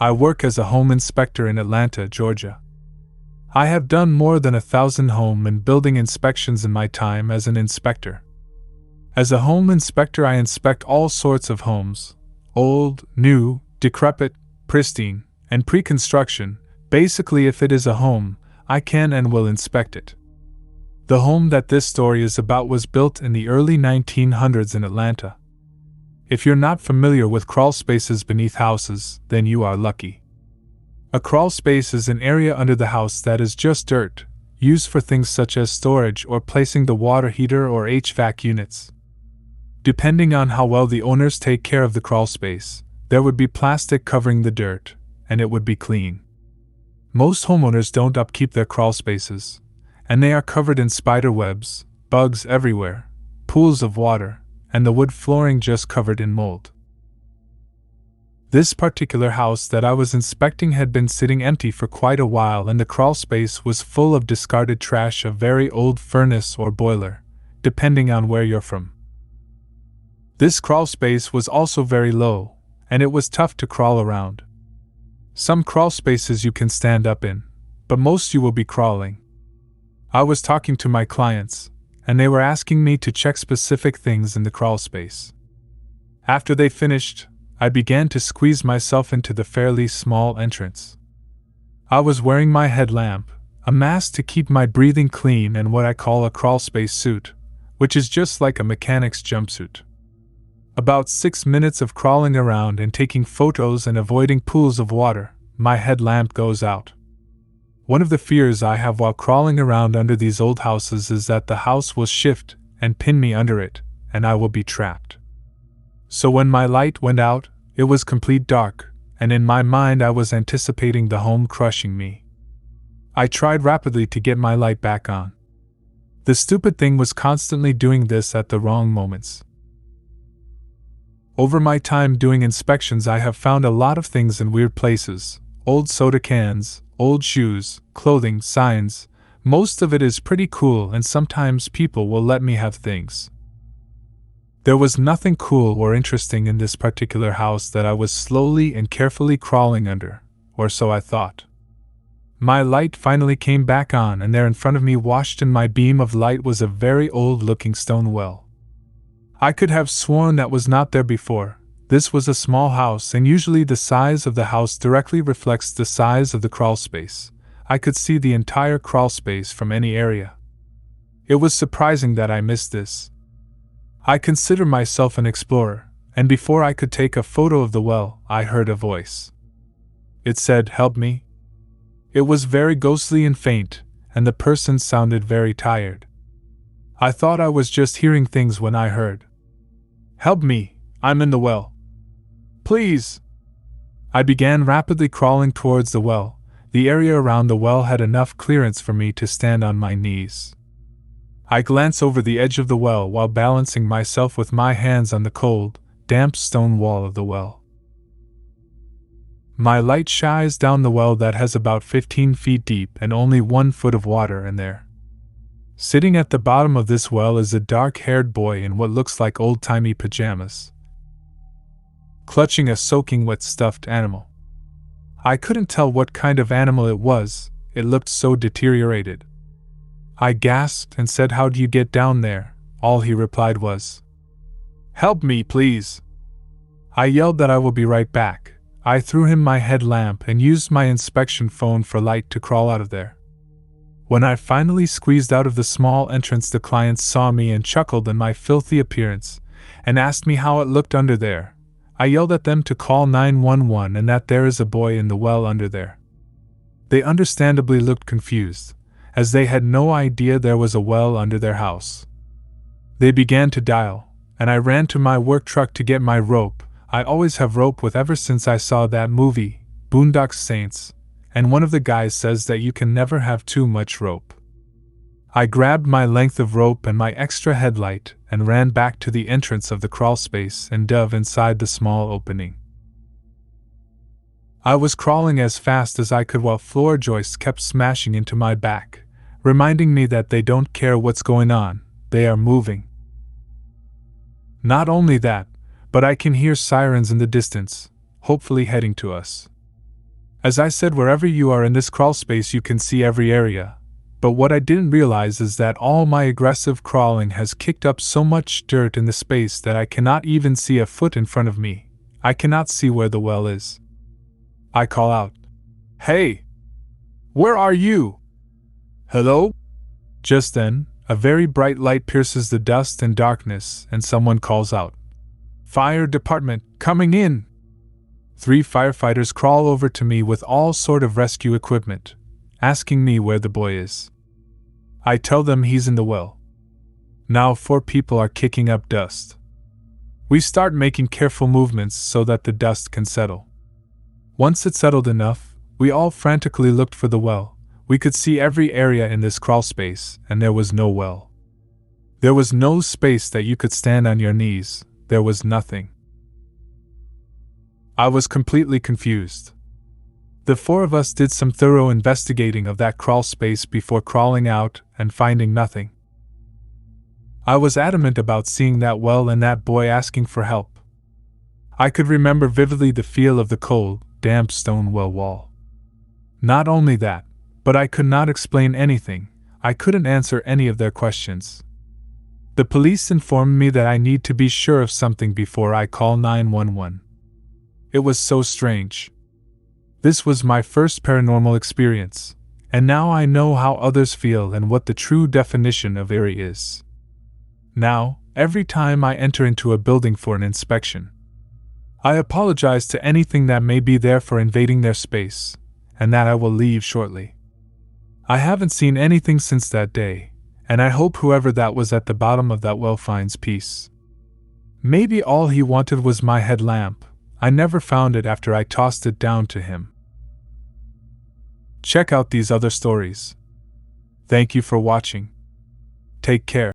I work as a home inspector in Atlanta, Georgia. I have done more than 1,000 home and building inspections in my time as an inspector. As a home inspector, I inspect all sorts of homes: old, new, decrepit, pristine, and pre-construction. Basically, if it is a home, I can and will inspect it. The home that this story is about was built in the early 1900s in Atlanta. If you're not familiar with crawl spaces beneath houses, then you are lucky. A crawl space is an area under the house that is just dirt, used for things such as storage or placing the water heater or HVAC units. Depending on how well the owners take care of the crawl space, there would be plastic covering the dirt, and it would be clean. Most homeowners don't upkeep their crawl spaces, and they are covered in spider webs, bugs everywhere, pools of water, and the wood flooring just covered in mold. This particular house that I was inspecting had been sitting empty for quite a while, and the crawl space was full of discarded trash, a very old furnace or boiler, depending on where you're from. This crawl space was also very low, and it was tough to crawl around. Some crawl spaces you can stand up in, but most you will be crawling. I was talking to my clients, and they were asking me to check specific things in the crawl space. After they finished, I began to squeeze myself into the fairly small entrance. I was wearing my headlamp, a mask to keep my breathing clean, and what I call a crawl space suit, which is just like a mechanic's jumpsuit. About 6 minutes of crawling around and taking photos and avoiding pools of water, my headlamp goes out. One of the fears I have while crawling around under these old houses is that the house will shift and pin me under it, and I will be trapped. So when my light went out, it was complete dark, and in my mind I was anticipating the home crushing me. I tried rapidly to get my light back on. The stupid thing was constantly doing this at the wrong moments. Over my time doing inspections, I have found a lot of things in weird places: old soda cans, old shoes, clothing, signs. Most of it is pretty cool, and sometimes people will let me have things. There was nothing cool or interesting in this particular house that I was slowly and carefully crawling under, or so I thought. My light finally came back on, and there in front of me, washed in my beam of light, was a very old-looking stone well. I could have sworn that was not there before. This was a small house, and usually the size of the house directly reflects the size of the crawl space. I could see the entire crawl space from any area. It was surprising that I missed this. I consider myself an explorer, and before I could take a photo of the well, I heard a voice. It said, "Help me." It was very ghostly and faint, and the person sounded very tired. I thought I was just hearing things when I heard, "Help me, I'm in the well. Please." I began rapidly crawling towards the well. The area around the well had enough clearance for me to stand on my knees. I glance over the edge of the well while balancing myself with my hands on the cold, damp stone wall of the well. My light shines down the well that has about 15 feet deep and only 1 foot of water in there. Sitting at the bottom of this well is a dark-haired boy in what looks like old-timey pajamas, clutching a soaking wet stuffed animal. I couldn't tell what kind of animal it was, it looked so deteriorated. I gasped and said, "How do you get down there?" All he replied was, "Help me, please." I yelled that I will be right back. I threw him my headlamp and used my inspection phone for light to crawl out of there. When I finally squeezed out of the small entrance, the clients saw me and chuckled at my filthy appearance, and asked me how it looked under there. I yelled at them to call 911 and that there is a boy in the well under there. They understandably looked confused, as they had no idea there was a well under their house. They began to dial, and I ran to my work truck to get my rope. I always have rope with ever since I saw that movie, Boondock Saints, and one of the guys says that you can never have too much rope. I grabbed my length of rope and my extra headlight and ran back to the entrance of the crawl space and dove inside the small opening. I was crawling as fast as I could while floor joists kept smashing into my back, reminding me that they don't care what's going on, they are moving. Not only that, but I can hear sirens in the distance, hopefully heading to us. As I said, wherever you are in this crawl space, you can see every area. But what I didn't realize is that all my aggressive crawling has kicked up so much dirt in the space that I cannot even see a foot in front of me. I cannot see where the well is. I call out, "Hey! Where are you? Hello?" Just then, a very bright light pierces the dust and darkness, and someone calls out, "Fire department, coming in!" 3 firefighters crawl over to me with all sort of rescue equipment, asking me where the boy is. I tell them he's in the well. Now 4 people are kicking up dust. We start making careful movements so that the dust can settle. Once it settled enough, we all frantically looked for the well. We could see every area in this crawl space, and there was no well. There was no space that you could stand on your knees. There was nothing. I was completely confused. The 4 of us did some thorough investigating of that crawl space before crawling out and finding nothing. I was adamant about seeing that well and that boy asking for help. I could remember vividly the feel of the cold, damp stone well wall. Not only that, but I could not explain anything. I couldn't answer any of their questions. The police informed me that I need to be sure of something before I call 911. It was so strange. This was my first paranormal experience, and now I know how others feel and what the true definition of eerie is. Now, every time I enter into a building for an inspection, I apologize to anything that may be there for invading their space, and that I will leave shortly. I haven't seen anything since that day, and I hope whoever that was at the bottom of that well finds peace. Maybe all he wanted was my headlamp. I never found it after I tossed it down to him. Check out these other stories. Thank you for watching. Take care.